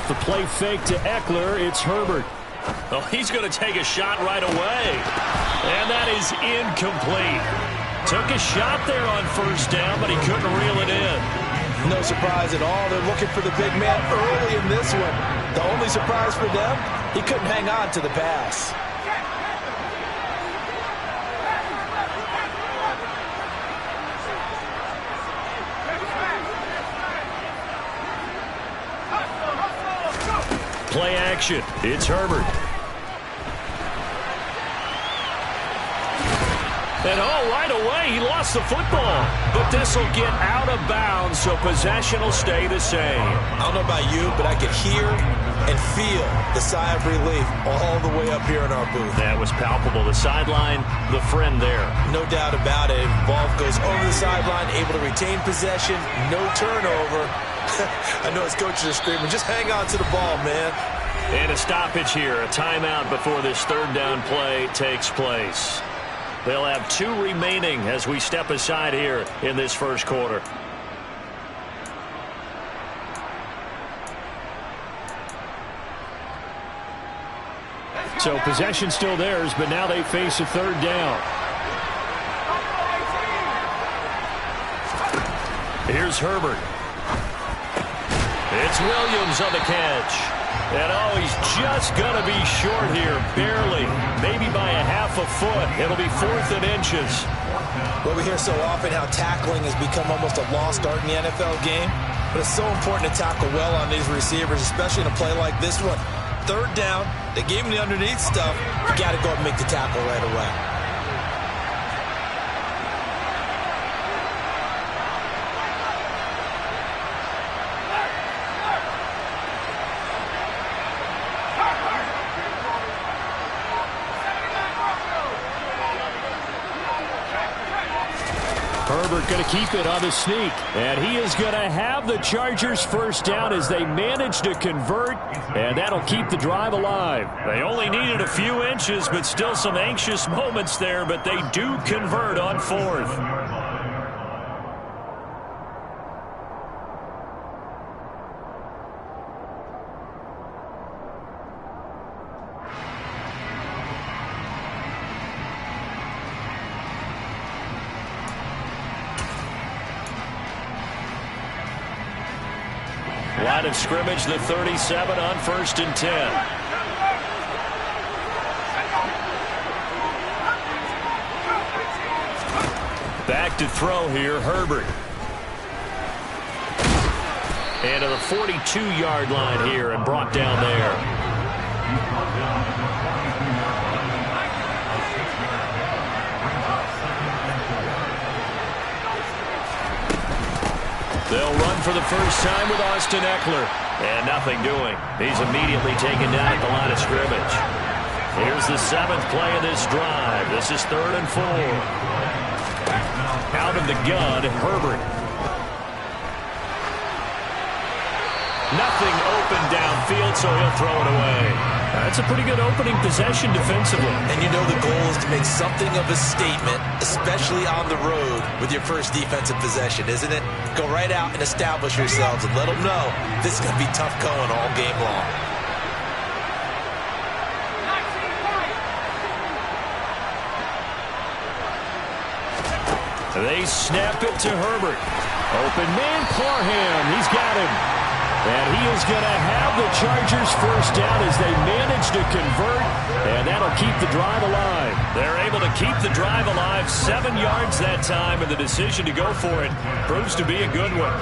the play fake to Eckler. It's Herbert. Oh, he's going to take a shot right away. And that is incomplete. Took a shot there on first down, but he couldn't reel it in. No surprise at all. They're looking for the big man early in this one. The only surprise for them, he couldn't hang on to the pass. Play action. It's Herbert. And right away, he lost the football. But this will get out of bounds, so possession will stay the same. I don't know about you, but I could hear and feel the sigh of relief all the way up here in our booth. That was palpable. The sideline, the friend there. No doubt about it. Ball goes over the sideline, able to retain possession, no turnover. I know his coaches are screaming, just hang on to the ball, man. And a stoppage here, a timeout before this third down play takes place. They'll have 2 remaining as we step aside here in this first quarter. So possession still theirs, but now they face a third down. Here's Herbert. It's Williams on the catch. And he's just going to be short here, barely, maybe by a half a foot. It'll be 4th and inches. Well, we hear so often how tackling has become almost a lost art in the NFL game, but it's so important to tackle well on these receivers, especially in a play like this one. Third down, they gave him the underneath stuff. You got to go and make the tackle right away. Herbert going to keep it on the sneak. And he is going to have the Chargers first down as they manage to convert. And that'll keep the drive alive. They only needed a few inches, but still some anxious moments there. But they do convert on 4th. Line of scrimmage, the 37 on 1st and 10. Back to throw here, Herbert. And to the 42-yard line here and brought down there. They'll run for the first time with Austin Eckler. And nothing doing. He's immediately taken down at the line of scrimmage. Here's the 7th play of this drive. This is 3rd and 4. Out of the gun, Herbert. Nothing open downfield, so he'll throw it away. That's a pretty good opening possession defensively. And you know the goal is to make something of a statement, especially on the road with your first defensive possession, isn't it? Go right out and establish yourselves and let them know this is going to be tough going all game long. They snap it to Herbert. Open man, Parham. He's got him. And he is going to have the Chargers first down as they manage to convert. And that'll keep the drive alive. They're able to keep the drive alive. 7 yards that time, and the decision to go for it proves to be a good one.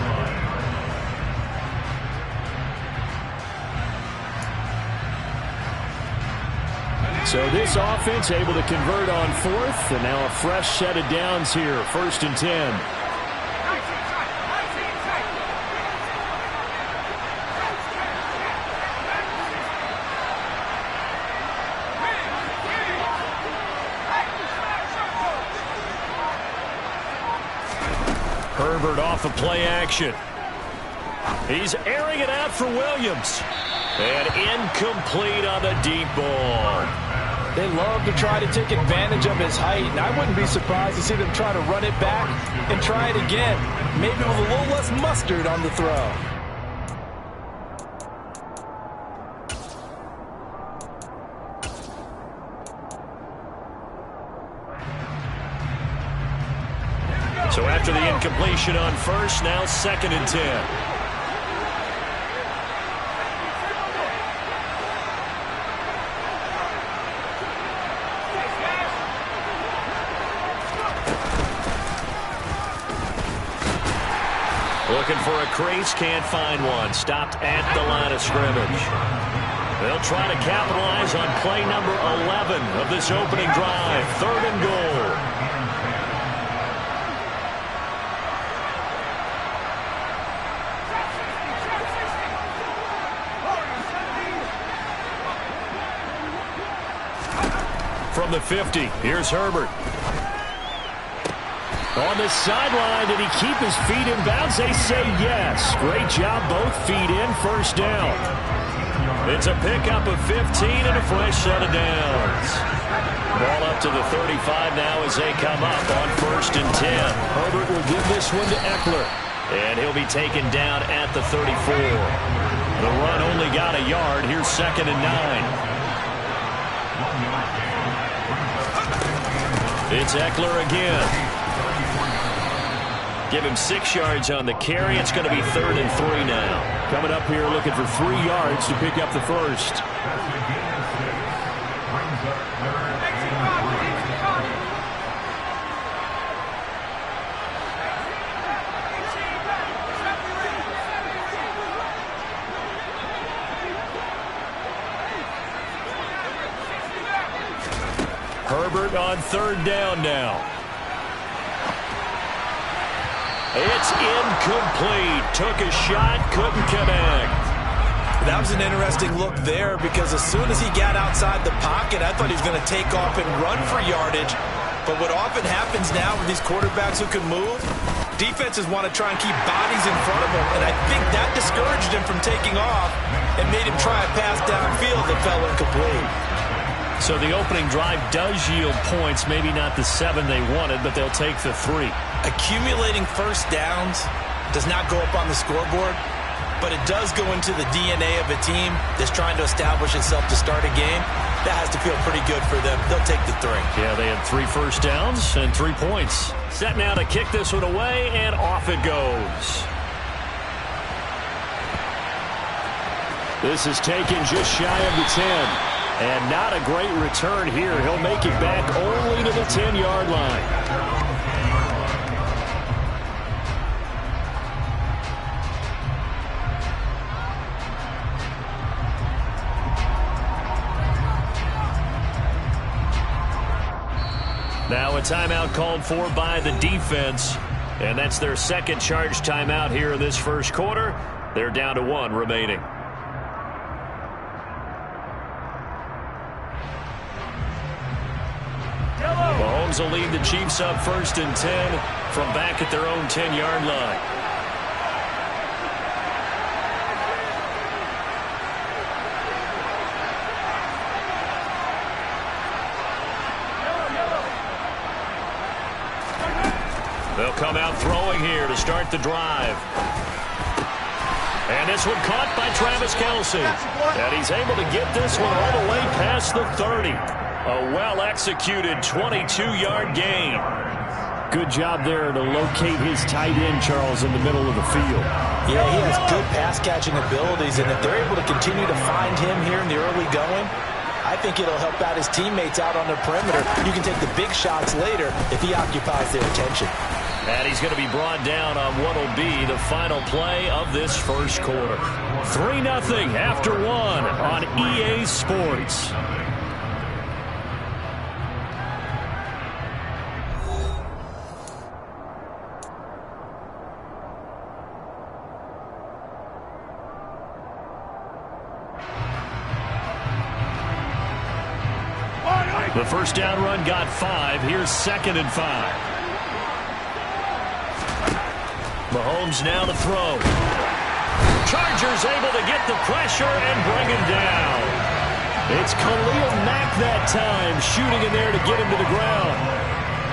So this offense able to convert on 4th, and now a fresh set of downs here, 1st and 10. Herbert off of play action. He's airing it out for Williams. And incomplete on the deep ball. They love to try to take advantage of his height, and I wouldn't be surprised to see them try to run it back and try it again, maybe with a little less mustard on the throw. So after the incompletion on first, now 2nd and 10. Looking for a crease, can't find one. Stopped at the line of scrimmage. They'll try to capitalize on play number 11 of this opening drive. 3rd and goal. From the 50, here's Herbert. On the sideline, did he keep his feet in bounds? They say yes. Great job, both feet in, 1st down. It's a pickup of 15 and a fresh set of downs. Ball up to the 35 now as they come up on 1st and 10. Herbert will give this one to Eckler. And he'll be taken down at the 34. The run only got a yard. Here's 2nd and 9. It's Eckler again. Give him 6 yards on the carry. It's going to be 3rd and 3 now. Coming up here looking for 3 yards to pick up the first. Herbert on 3rd down now. It's incomplete. Took a shot, couldn't connect. That was an interesting look there because as soon as he got outside the pocket, I thought he was going to take off and run for yardage. But what often happens now with these quarterbacks who can move, defenses want to try and keep bodies in front of them. And I think that discouraged him from taking off and made him try a pass downfield that fell incomplete. So the opening drive does yield points, maybe not the 7 they wanted, but they'll take the 3. Accumulating first downs does not go up on the scoreboard, but it does go into the DNA of a team that's trying to establish itself to start a game. That has to feel pretty good for them. They'll take the 3. Yeah, they had 3 first downs and 3 points. Set now to kick this one away, and off it goes. This is taken just shy of the 10. And not a great return here. He'll make it back only to the 10-yard line. Now a timeout called for by the defense. And that's their 2nd charge timeout here in this first quarter. They're down to 1 remaining. Mahomes will lead the Chiefs up 1st and 10 from back at their own 10-yard line. They'll come out throwing here to start the drive. And this one caught by Travis Kelce. And he's able to get this one all the way past the 30. A well-executed 22-yard gain. Good job there to locate his tight end, Charles, in the middle of the field. Yeah, he has good pass-catching abilities, and if they're able to continue to find him here in the early going, I think it'll help out his teammates out on the perimeter. You can take the big shots later if he occupies their attention. And he's going to be brought down on what will be the final play of this first quarter. 3-0 after 1 on EA Sports. The first down run got 5. Here's 2nd and 5. Mahomes now to throw. Chargers able to get the pressure and bring him down. It's Khalil Mack that time, shooting in there to get him to the ground.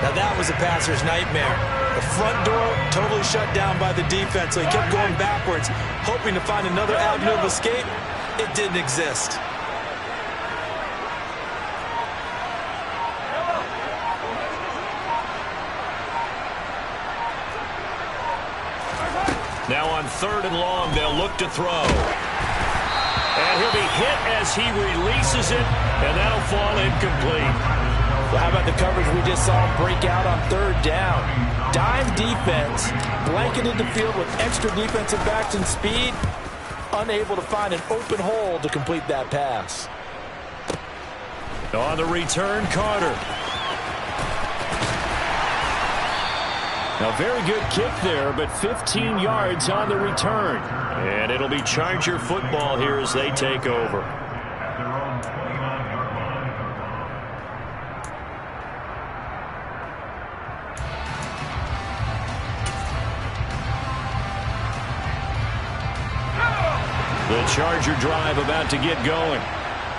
Now that was a passer's nightmare. The front door totally shut down by the defense, so he kept going backwards, hoping to find another avenue of escape. It didn't exist. Now on 3rd and long, they'll look to throw. And he'll be hit as he releases it, and that'll fall incomplete. Well, how about the coverage we just saw him break out on 3rd down? Dime defense, blanketed the field with extra defensive backs and speed, unable to find an open hole to complete that pass. On the return, Carter. A very good kick there, but 15 yards on the return. And it'll be Charger football here as they take over. The Charger drive about to get going.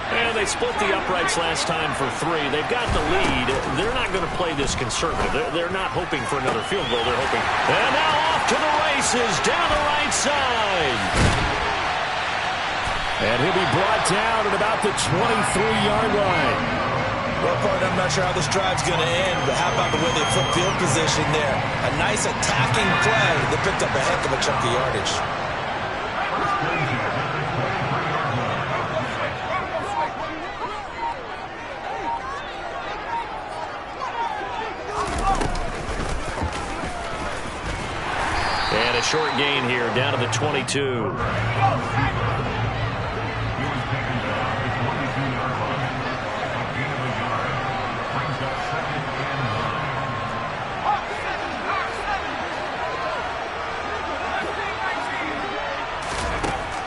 And they split the uprights last time for 3. They've got the lead. They're not going to play this conservative. They're not hoping for another field goal. They're hoping. And now off to the races down the right side. And he'll be brought down at about the 23-yard line. Well, partner, I'm not sure how this drive's going to end, but how about the way they flip field position there? A nice attacking play that picked up a heck of a chunk of yardage. And a short gain here down to the 22.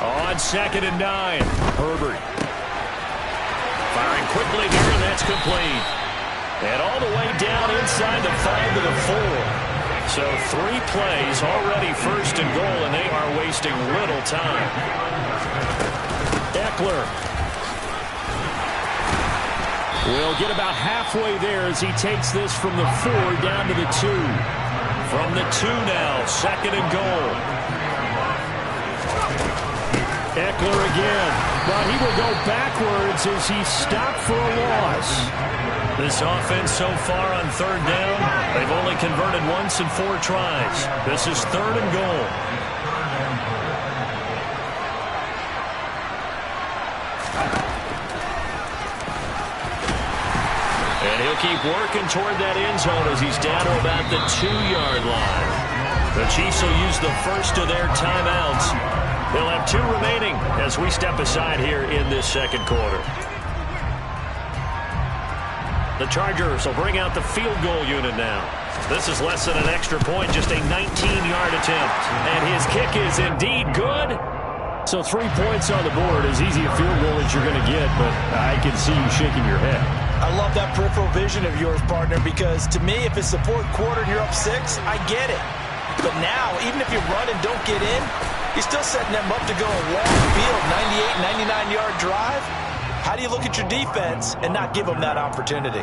On 2nd and 9, Herbert. Firing quickly here, and that's complete. And all the way down inside the 5 to the 4. So 3 plays already 1st and goal, and they are wasting little time. Eckler will get about halfway there as he takes this from the 4 down to the 2. From the 2 now, 2nd and goal. Eckler again, but he will go backwards as he stopped for a loss. This offense so far on 3rd down, they've only converted once in 4 tries. This is 3rd and goal. And he'll keep working toward that end zone as he's down to about the 2-yard line. The Chiefs will use the first of their timeouts. They'll have 2 remaining as we step aside here in this 2nd quarter. The Chargers will bring out the field goal unit now. This is less than an extra point, just a 19-yard attempt. And his kick is indeed good. So 3 points on the board, as easy a field goal as you're going to get, but I can see you shaking your head. I love that peripheral vision of yours, partner, because to me, if it's the 4th quarter and you're up 6, I get it. But now, even if you run and don't get in, you're still setting them up to go a long field, 98, 99-yard drive. How do you look at your defense and not give them that opportunity?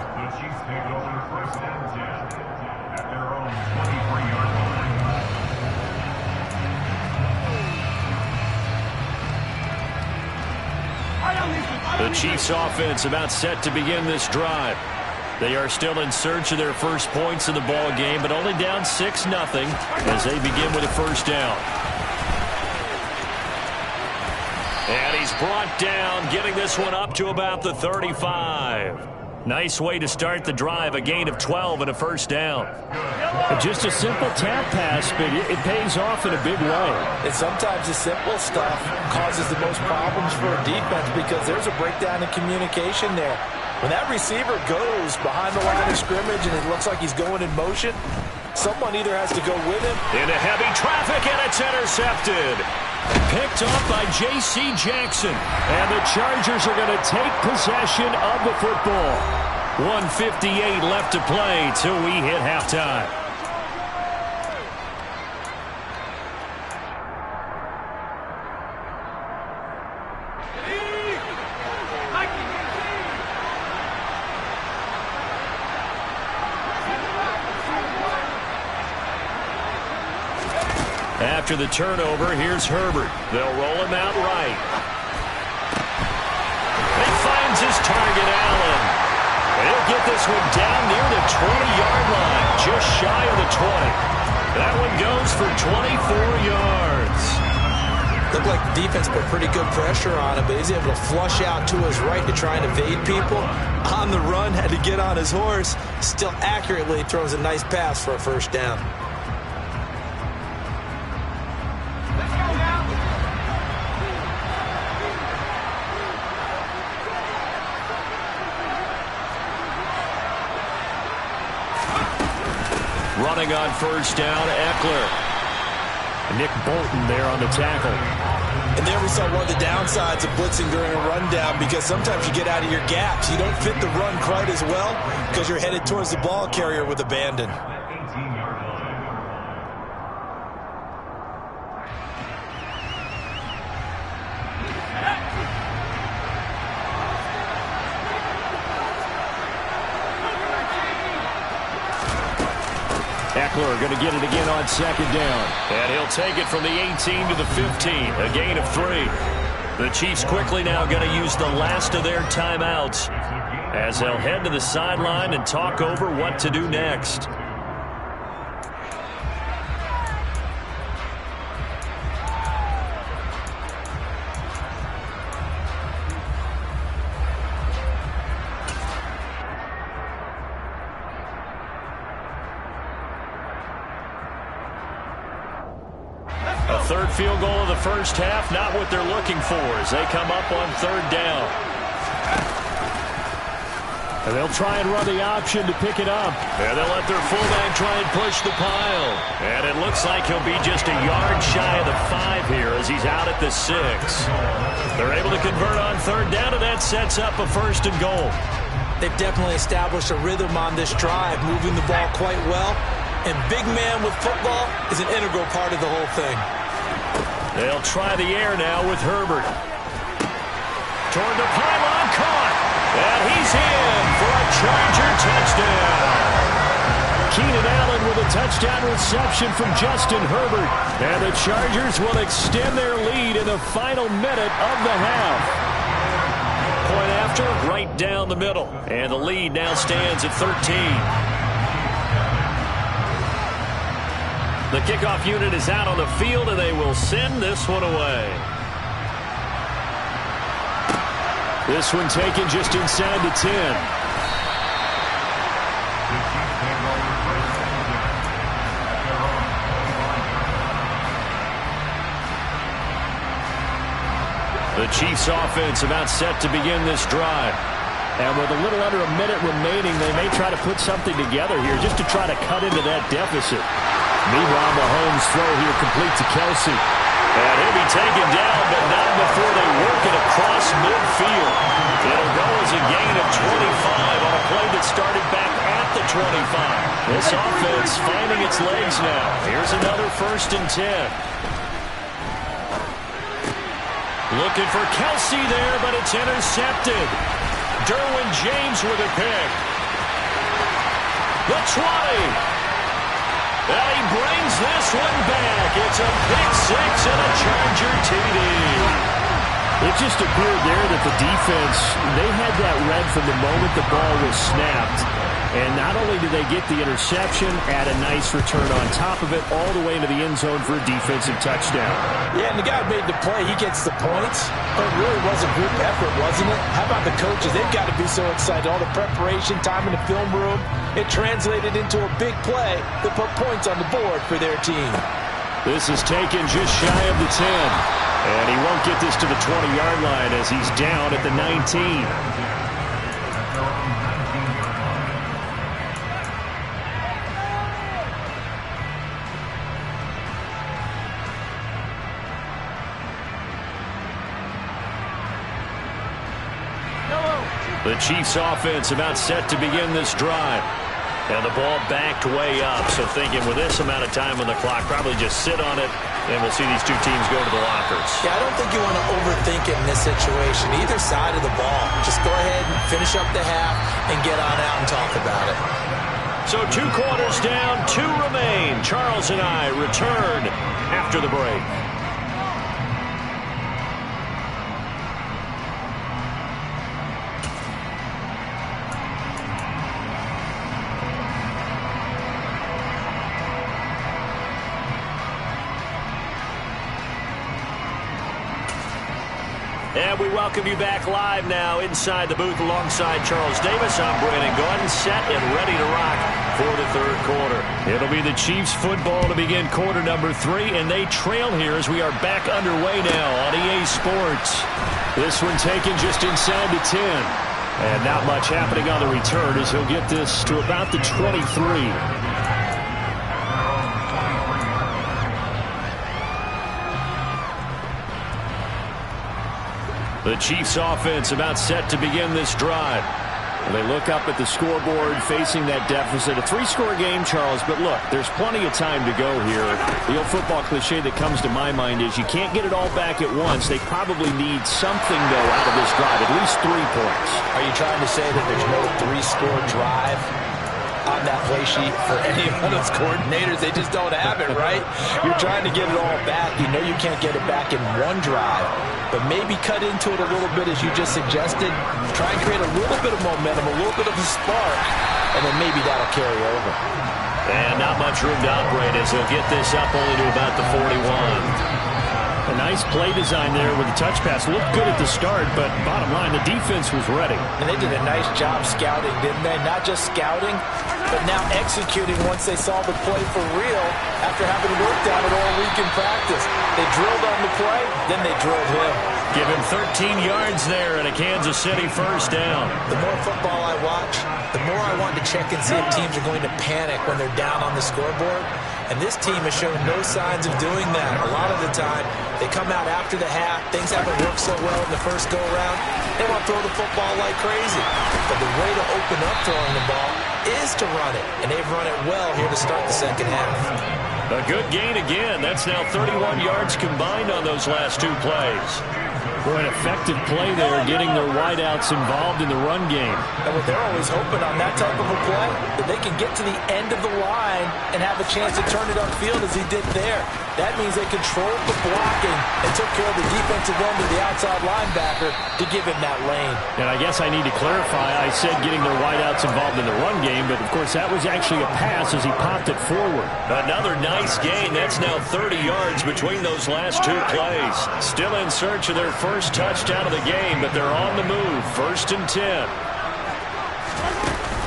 The Chiefs offense about set to begin this drive. They are still in search of their first points in the ball game, but only down 6-0 as they begin with a 1st down. And he's brought down, getting this one up to about the 35. Nice way to start the drive, a gain of 12 and a 1st down. Just a simple tap pass, but it pays off in a big way. And sometimes the simple stuff causes the most problems for a defense because there's a breakdown in communication there. When that receiver goes behind the line of scrimmage and it looks like he's going in motion, someone either has to go with him. Into heavy traffic, and it's intercepted. Picked off by J.C. Jackson. And the Chargers are going to take possession of the football. 1:58 left to play till we hit halftime. After the turnover, here's Herbert. They'll roll him out right. He finds his target, Allen. He'll get this one down near the 20-yard line, just shy of the 20. That one goes for 24 yards. Looked like the defense put pretty good pressure on him, but he's able to flush out to his right to try and evade people. On the run, had to get on his horse. Still accurately throws a nice pass for a first down. Running on first down, Eckler. Nick Bolton there on the tackle. And there we saw one of the downsides of blitzing during a rundown, because sometimes you get out of your gaps. You don't fit the run quite as well because you're headed towards the ball carrier with abandon. Eckler going to get it again on second down. And he'll take it from the 18 to the 15. A gain of 3. The Chiefs quickly now going to use the last of their timeouts as they'll head to the sideline and talk over what to do next. Third field goal of the first half, not what they're looking for as they come up on third down. And they'll try and run the option to pick it up. And they'll let their fullback try and push the pile. And it looks like he'll be just a yard shy of the 5 here as he's out at the 6. They're able to convert on third down, and that sets up a first and goal. They've definitely established a rhythm on this drive, moving the ball quite well. And big man with football is an integral part of the whole thing. They'll try the air now with Herbert. Toward the pylon, caught. And he's in for a Charger touchdown. Keenan Allen with a touchdown reception from Justin Herbert. And the Chargers will extend their lead in the final minute of the half. Point after, right down the middle. And the lead now stands at 13. The kickoff unit is out on the field, and they will send this one away. This one taken just inside the 10. The Chiefs offense about set to begin this drive. And with a little under a minute remaining, they may try to put something together here just to try to cut into that deficit. Meanwhile, Mahomes' throw here complete to Kelsey. And he'll be taken down, but not before they work it across midfield. It'll go as a gain of 25 on a play that started back at the 25. This offense finding its legs now. Here's another 1st and 10. Looking for Kelsey there, but it's intercepted. Derwin James with a pick. The 20. And he brings this one back. It's a pick 6 and a Charger TD. It just appeared there that the defense, they had that read from the moment the ball was snapped. And not only did they get the interception, add a nice return on top of it, all the way into the end zone for a defensive touchdown. Yeah, and the guy who made the play, he gets the points. But it really was a group effort, wasn't it? How about the coaches? They've got to be so excited. All the preparation time in the film room, it translated into a big play that put points on the board for their team. This is taken just shy of the 10. And he won't get this to the 20-yard line as he's down at the 19. The Chiefs offense about set to begin this drive. And the ball backed way up. So thinking with this amount of time on the clock, probably just sit on it, and we'll see these two teams go to the lockers. Yeah, I don't think you want to overthink it in this situation. Either side of the ball. Just go ahead and finish up the half and get on out and talk about it. So 2 quarters down, 2 remain. Charles and I return after the break. And we welcome you back live now inside the booth alongside Charles Davis. I'm Brandon Gaudin, set and ready to rock for the third quarter. It'll be the Chiefs football to begin quarter number 3, and they trail here as we are back underway now on EA Sports. This one taken just inside the 10. And not much happening on the return as he'll get this to about the 23. The Chiefs offense about set to begin this drive. They look up at the scoreboard facing that deficit. A 3-score game, Charles, but look, there's plenty of time to go here. The old football cliche that comes to my mind is you can't get it all back at once. They probably need something, though, out of this drive, at least 3 points. Are you trying to say that there's no 3-score drive on that play sheet for any of those coordinators? They just don't have it, right? You're trying to get it all back. You know you can't get it back in one drive, but maybe cut into it a little bit as you just suggested. Try and create a little bit of momentum, a little bit of a spark, and then maybe that'll carry over. And not much room to operate as he'll get this up only to about the 41. A nice play design there with the touch pass. Looked good at the start, but bottom line, the defense was ready. And they did a nice job scouting, didn't they? Not just scouting, but now executing once they saw the play for real after having worked on it all week in practice. They drilled on the play, then they drilled him. Give him 13 yards there and a Kansas City first down. The more football I watch, the more I want to check and see if teams are going to panic when they're down on the scoreboard. And this team has shown no signs of doing that. A lot of the time, they come out after the half. Things haven't worked so well in the first go-around. They want to throw the football like crazy. But the way to open up throwing the ball is to run it. And they've run it well here to start the second half. A good gain again. That's now 31 yards combined on those last 2 plays. For an effective play there, getting their wideouts involved in the run game. And what they're always hoping on that type of a play, that they can get to the end of the line and have a chance to turn it upfield as he did there. That means they controlled the blocking and took care of the defensive end of the outside linebacker to give him that lane. And I guess I need to clarify, I said getting their wideouts involved in the run game, but of course that was actually a pass as he popped it forward. Another nice gain. That's now 30 yards between those last 2 plays. Still in search of their first touchdown of the game, but they're on the move. 1st and 10.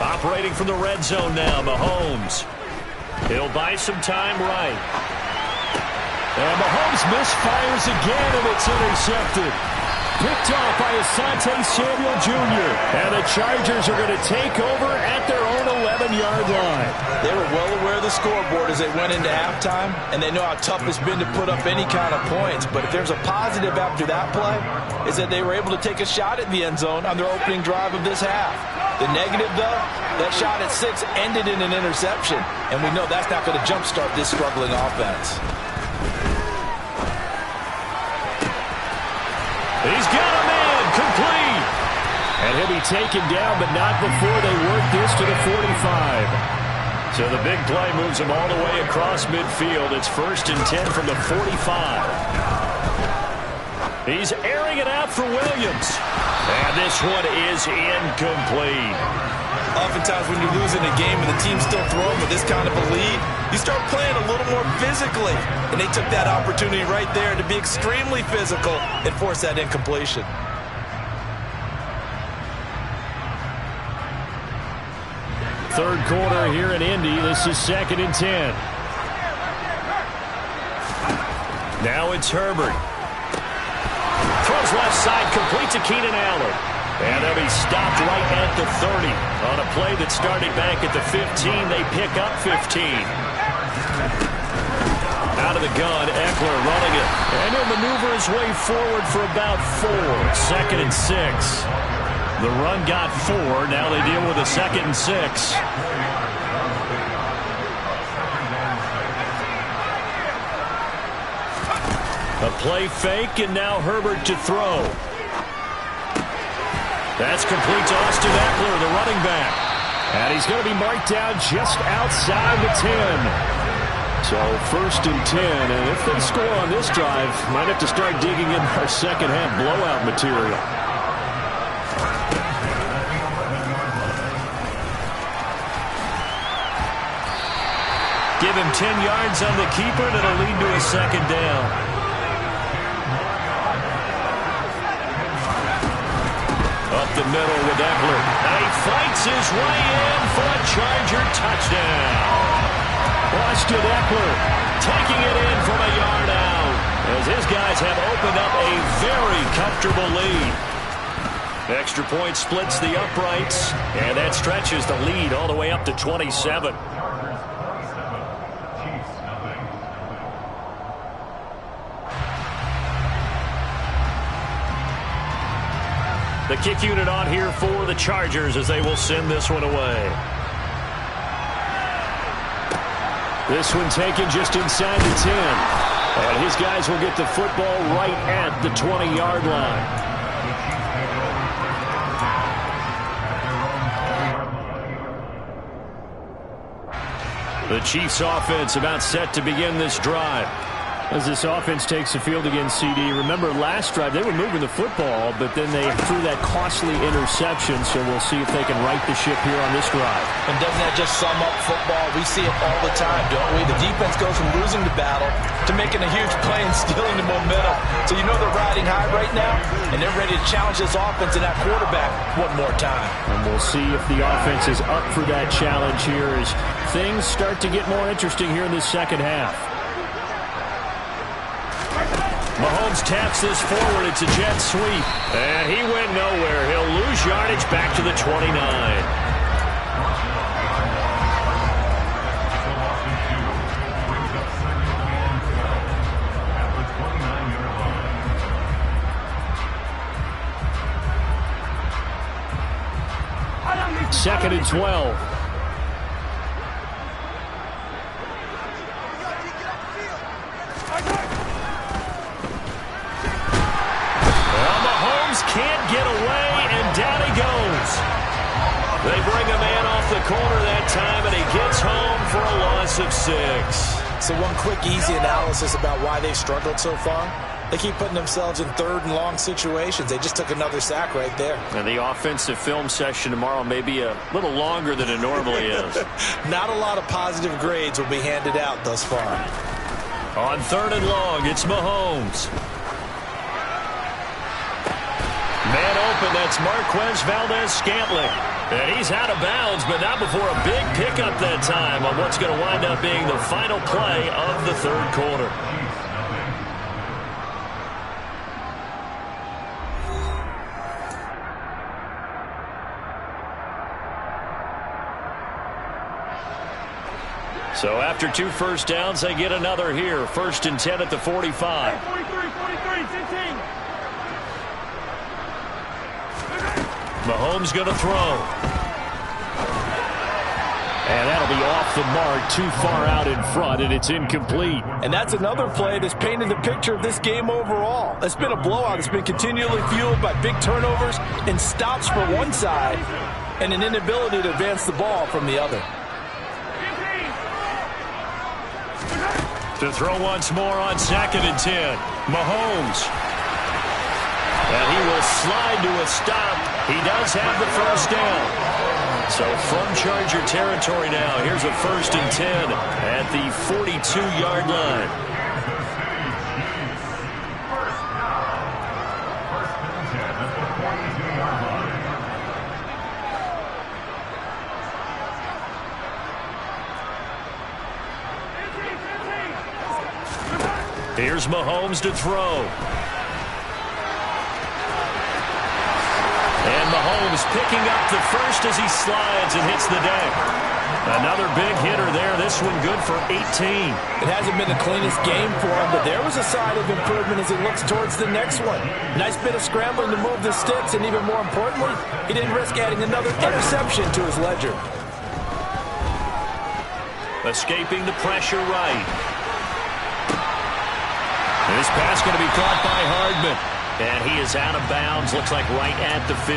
Operating from the red zone now, Mahomes. He'll buy some time right. And Mahomes misfires again, and it's intercepted. Picked off by Asante Samuel Jr. And the Chargers are going to take over at their own 11-yard line. They were well aware of the scoreboard as they went into halftime, and they know how tough it's been to put up any kind of points. But if there's a positive after that play, is that they were able to take a shot at the end zone on their opening drive of this half. The negative, though, that shot at 6 ended in an interception, and we know that's not going to jumpstart this struggling offense. He's got a man, complete. And he'll be taken down, but not before they work this to the 45. So the big play moves him all the way across midfield. It's 1st and 10 from the 45. He's airing it out for Williams. And this one is incomplete. Oftentimes when you're losing a game and the team's still throwing with this kind of a lead, you start playing a little more physically. And they took that opportunity right there to be extremely physical and force that incompletion. Third quarter here in Indy. This is 2nd and 10. Now it's Herbert. Throws left side, complete to Keenan Allen. And they'll be stopped right at the 30. On a play that started back at the 15, they pick up 15. Out of the gun, Eckler running it. And he'll maneuver his way forward for about 4. 2nd and 6. The run got 4. Now they deal with a 2nd and 6. A play fake, and now Herbert to throw. That's complete to Austin Eckler, the running back. And he's going to be marked down just outside the 10. So 1st and 10, and if they score on this drive, might have to start digging in our second half blowout material. Give him 10 yards on the keeper, and it'll lead to a 2nd down. up the middle with Eckler. And he fights his way in for a Charger touchdown. Austin Eckler taking it in from a yard out, as his guys have opened up a very comfortable lead. Extra point splits the uprights, and that stretches the lead all the way up to 27. The kick unit on here for the Chargers as they will send this one away. This one taken just inside the 10. And his guys will get the football right at the 20-yard line. The Chiefs offense about set to begin this drive. As this offense takes the field against CD, remember last drive they were moving the football, but then they threw that costly interception, so we'll see if they can right the ship here on this drive. And doesn't that just sum up football? We see it all the time, don't we? The defense goes from losing the battle to making a huge play and stealing the momentum. So you know they're riding high right now, and they're ready to challenge this offense and that quarterback one more time. And we'll see if the offense is up for that challenge here as things start to get more interesting here in this second half. Mahomes taps this forward. It's a jet sweep. And he went nowhere. He'll lose yardage back to the 29. Second and 12. Can't get away, and down he goes. They bring a man off the corner that time, and he gets home for a loss of 6. So one quick, easy analysis about why they've struggled so far. They keep putting themselves in third and long situations. They just took another sack right there. And the offensive film session tomorrow may be a little longer than it normally is. Not a lot of positive grades will be handed out thus far. On third and long, it's Mahomes. Man open, that's Marquez Valdez-Scantling. And he's out of bounds, but not before a big pickup that time on what's going to wind up being the final play of the third quarter. So after 2 first downs, they get another here. 1st and 10 at the 45. 43, 15. Mahomes going to throw. And that'll be off the mark, too far out in front, and it's incomplete. And that's another play that's painted the picture of this game overall. It's been a blowout. It's been continually fueled by big turnovers and stops for one side and an inability to advance the ball from the other. To throw once more on 2nd and 10. Mahomes. And he will slide to a stop. He does have the first down. So from Charger territory now, here's a 1st and 10 at the 42-yard line. Here's Mahomes to throw. And Mahomes picking up the first as he slides and hits the deck. Another big hitter there. This one good for 18. It hasn't been the cleanest game for him, but there was a sign of improvement as he looks towards the next one. Nice bit of scrambling to move the sticks, and even more importantly, he didn't risk adding another interception to his ledger. Escaping the pressure right. This pass going to be caught by Hardman. And he is out of bounds, looks like right at the 15.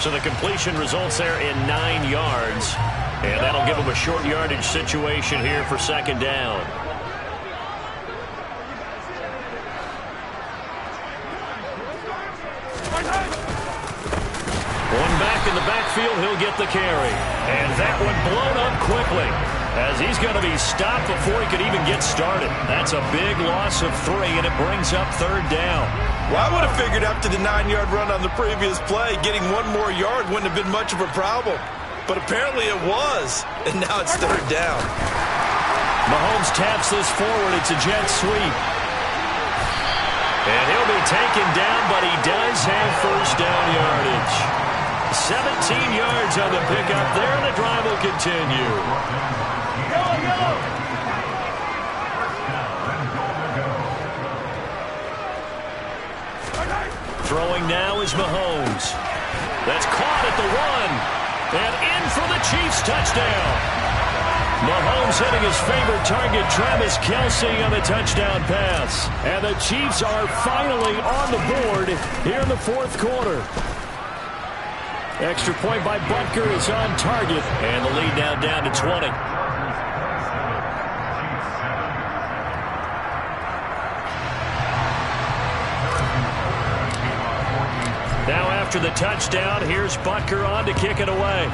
So the completion results there in 9 yards. And that'll give him a short yardage situation here for 2nd down. One back in the backfield backfield, he'll get the carry. And that one blown up quickly, as he's going to be stopped before he could even get started. That's a big loss of 3, and it brings up 3rd down. Well, I would have figured after the 9-yard run on the previous play, getting 1 more yard wouldn't have been much of a problem. But apparently it was, and now it's 3rd down. Mahomes taps this forward. It's a jet sweep. And he'll be taken down, but he does have 1st down yardage. 17 yards on the pickup there, and the drive will continue. Throwing now is Mahomes. That's caught at the 1. And in for the Chiefs touchdown. Mahomes hitting his favorite target, Travis Kelce, on the touchdown pass. And the Chiefs are finally on the board here in the 4th quarter. Extra point by Butker is on target. And the lead now down to 20. Now after the touchdown, here's Butker on to kick it away.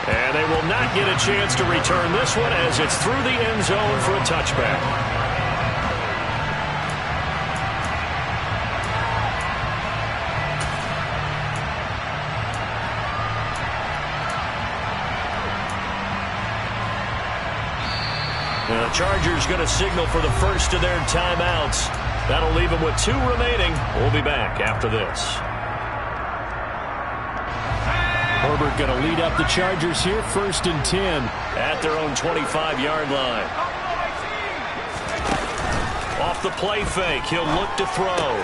And they will not get a chance to return this one as it's through the end zone for a touchback. The Chargers going to signal for the first of their timeouts. That'll leave them with 2 remaining. We'll be back after this. Herbert going to lead up the Chargers here, 1st and 10 at their own 25-yard line. Off the play fake, he'll look to throw.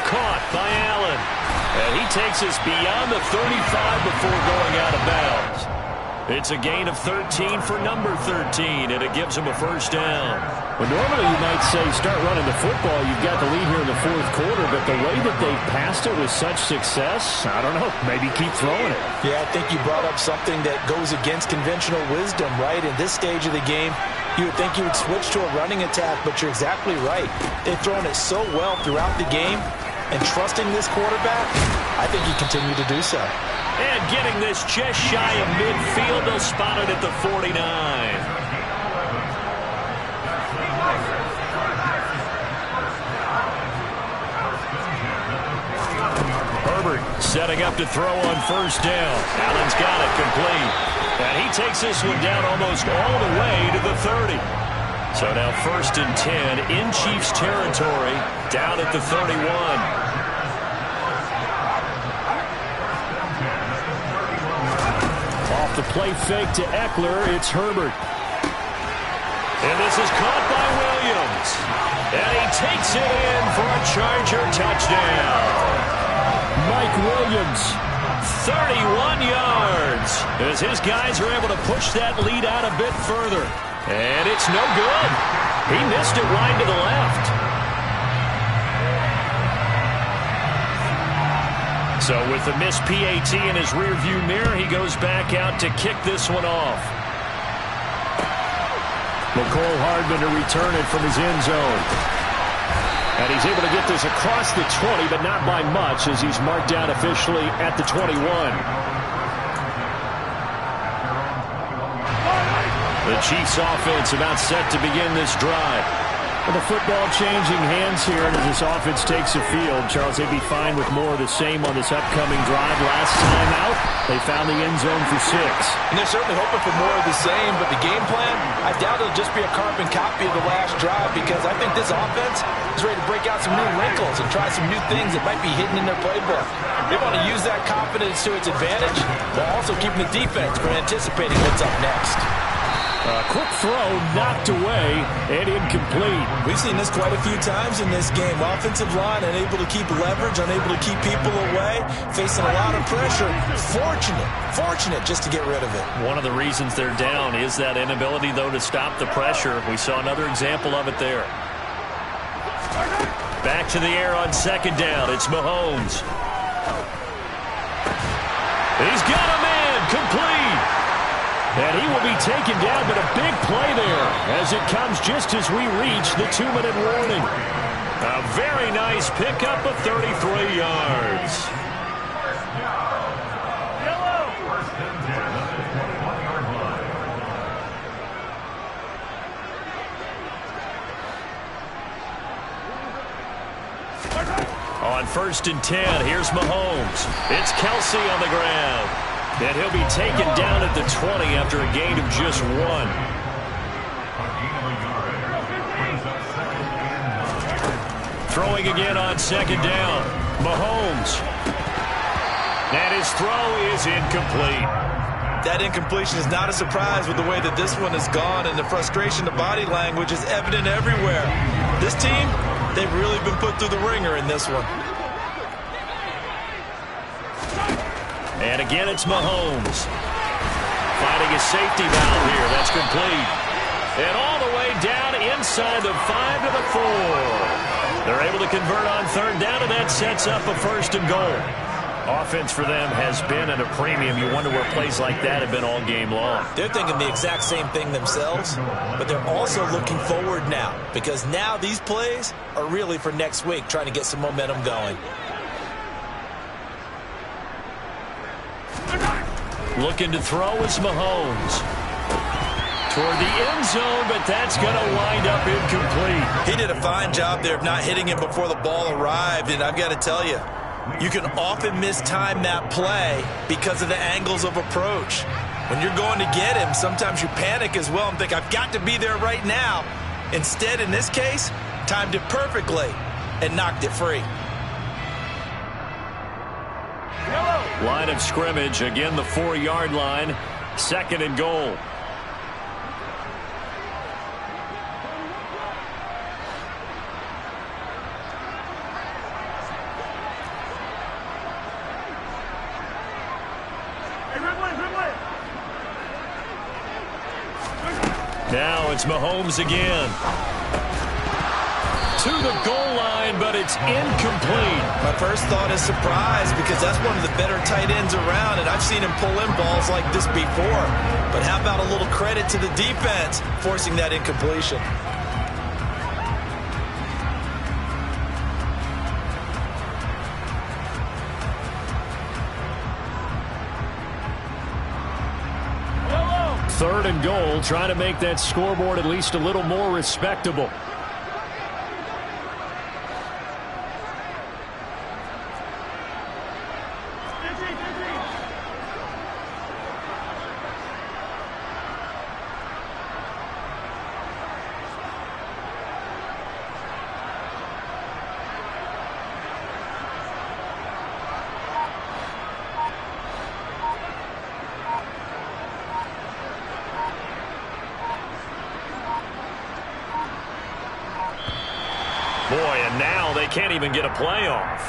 Caught by Allen. And he takes us beyond the 35 before going out of bounds. It's a gain of 13 for number 13, and it gives him a 1st down. Well, normally you might say start running the football. You've got the lead here in the 4th quarter, but the way that they've passed it with such success, I don't know, maybe keep throwing it. Yeah, I think you brought up something that goes against conventional wisdom, right? In this stage of the game, you would think you would switch to a running attack, but you're exactly right. They've thrown it so well throughout the game, and trusting this quarterback, I think you continue to do so. And getting this just shy of midfield, they'll spot it at the 49. Herbert setting up to throw on 1st down. Allen's got it complete. And he takes this one down almost all the way to the 30. So now 1st and 10 in Chiefs territory, down at the 31. The play fake to Eckler. It's Herbert. And this is caught by Williams. And he takes it in for a Charger touchdown. Mike Williams. 31 yards. As his guys are able to push that lead out a bit further. And it's no good. He missed it wide to the left. So with the missed PAT in his rearview mirror, he goes back out to kick this one off. McCole Hardman to return it from his end zone. And he's able to get this across the 20, but not by much, as he's marked down officially at the 21. The Chiefs offense about set to begin this drive. With the football changing hands here, and as this offense takes the field, Charles, they'd be fine with more of the same on this upcoming drive. Last time out, they found the end zone for 6. And they're certainly hoping for more of the same, but the game plan, I doubt it'll just be a carbon copy of the last drive, because I think this offense is ready to break out some new wrinkles and try some new things that might be hidden in their playbook. They want to use that confidence to its advantage, while also keeping the defense from anticipating what's up next. A quick throw knocked away and incomplete. We've seen this quite a few times in this game. Offensive line unable to keep leverage, unable to keep people away, facing a lot of pressure. Fortunate just to get rid of it. One of the reasons they're down is that inability, though, to stop the pressure. We saw another example of it there. Back to the air on 2nd down. It's Mahomes. He's got a man complete. And he will be taken down, but a big play there as it comes just as we reach the 2-minute warning. A very nice pickup of 33 yards. On 1st and 10, here's Mahomes. It's Kelsey on the ground. And he'll be taken down at the 20 after a gain of just 1. Throwing again on 2nd down. Mahomes. And his throw is incomplete. That incompletion is not a surprise with the way that this one has gone, and the frustration, the body language is evident everywhere. This team, they've really been put through the ringer in this one. And again, it's Mahomes. Finding a safety valve here. That's complete. And all the way down inside the 5 to the 4. They're able to convert on 3rd down, and that sets up a 1st and goal. Offense for them has been at a premium. You wonder where plays like that have been all game long. They're thinking the exact same thing themselves, but they're also looking forward now, because now these plays are really for next week, trying to get some momentum going. Looking to throw is Mahomes. Toward the end zone, but that's going to wind up incomplete. He did a fine job there of not hitting him before the ball arrived, and I've got to tell you, you can often mistime that play because of the angles of approach. When you're going to get him, sometimes you panic as well and think, I've got to be there right now. Instead, in this case, timed it perfectly and knocked it free. Line of scrimmage, again the 4-yard line, 2nd and goal. Now it's Mahomes again. To the goal line, but it's incomplete. My first thought is surprise, because that's one of the better tight ends around, and I've seen him pull in balls like this before. But how about a little credit to the defense forcing that incompletion? Third and goal, trying to make that scoreboard at least a little more respectable. Boy, and now they can't even get a playoff.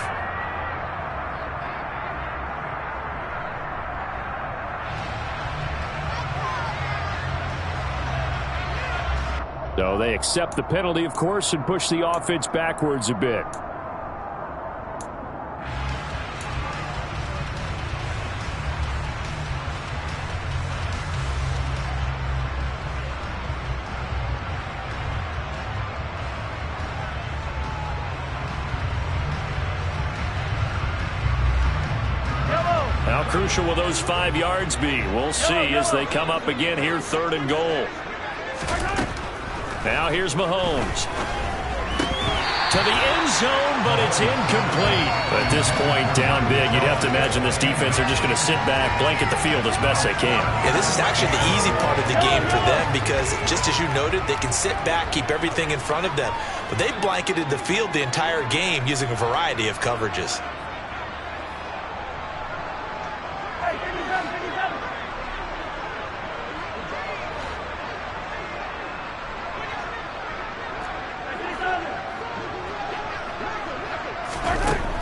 So they accept the penalty, of course, and push the offense backwards a bit. How crucial will those 5 yards be? We'll see as they come up again here, 3rd and goal. Now here's Mahomes. To the end zone, but it's incomplete. At this point, down big, you'd have to imagine this defense are just going to sit back, blanket the field as best they can. Yeah, this is actually the easy part of the game for them, because just as you noted, they can sit back, keep everything in front of them. But they've blanketed the field the entire game using a variety of coverages.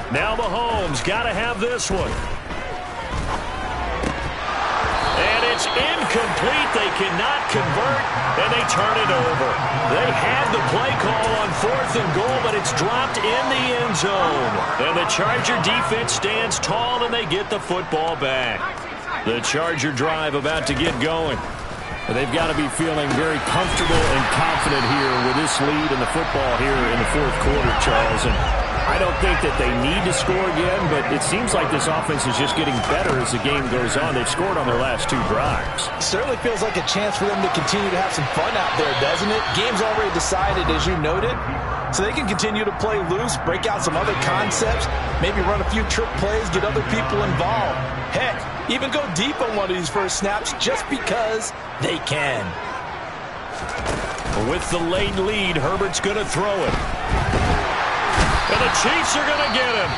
Now Mahomes got to have this one. And it's incomplete. They cannot convert, and they turn it over. They had the play call on 4th and goal, but it's dropped in the end zone. And the Charger defense stands tall, and they get the football back. The Charger drive about to get going. They've got to be feeling very comfortable and confident here with this lead in the football here in the fourth quarter, Charles. And I don't think that they need to score again, but it seems like this offense is just getting better as the game goes on. They've scored on their last 2 drives. Certainly feels like a chance for them to continue to have some fun out there, doesn't it? Game's already decided, as you noted, so they can continue to play loose, break out some other concepts, maybe run a few trick plays, get other people involved. Heck, even go deep on one of these first snaps just because they can. With the late lead, Herbert's going to throw it. And the Chiefs are going to get him.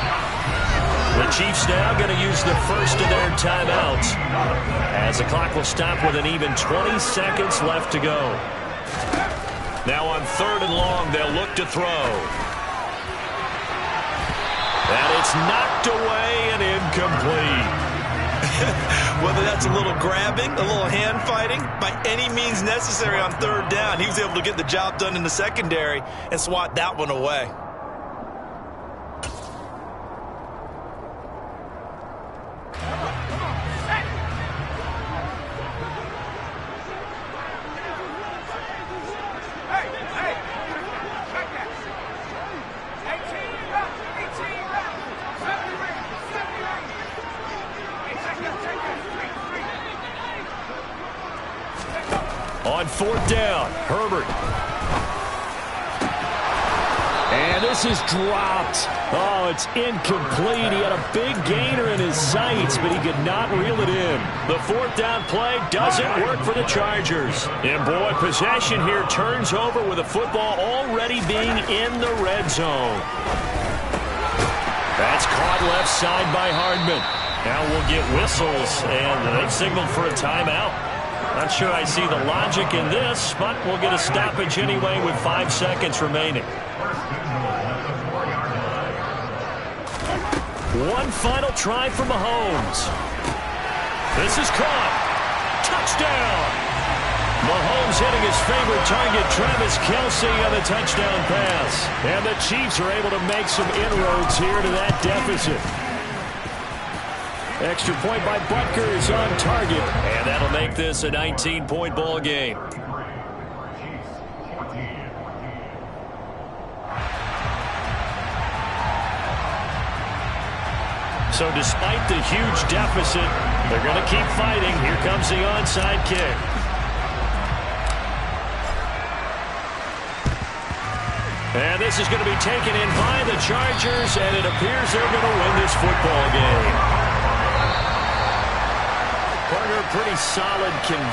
The Chiefs now going to use the first of their timeouts as the clock will stop with an even 20 seconds left to go. Now on 3rd and long, they'll look to throw. And it's knocked away and incomplete. Whether that's a little grabbing, a little hand fighting, by any means necessary on 3rd down, he was able to get the job done in the secondary and swat that one away. On 4th down, Herbert. And this is dropped. Oh, it's incomplete. He had a big gainer in his sights, but he could not reel it in. The 4th down play doesn't work for the Chargers. And boy, possession here turns over with the football already being in the red zone. That's caught left side by Hardman. Now we'll get whistles, and they've signaled for a timeout. Not sure I see the logic in this, but we'll get a stoppage anyway with 5 seconds remaining. One final try for Mahomes. This is caught. Touchdown. Mahomes hitting his favorite target, Travis Kelce, on the touchdown pass. And the Chiefs are able to make some inroads here to that deficit. Extra point by Butker is on target, and that'll make this a 19-point ball game. So despite the huge deficit, they're going to keep fighting. Here comes the onside kick. And this is going to be taken in by the Chargers, and it appears they're going to win this football game. Partner, pretty solid conviction.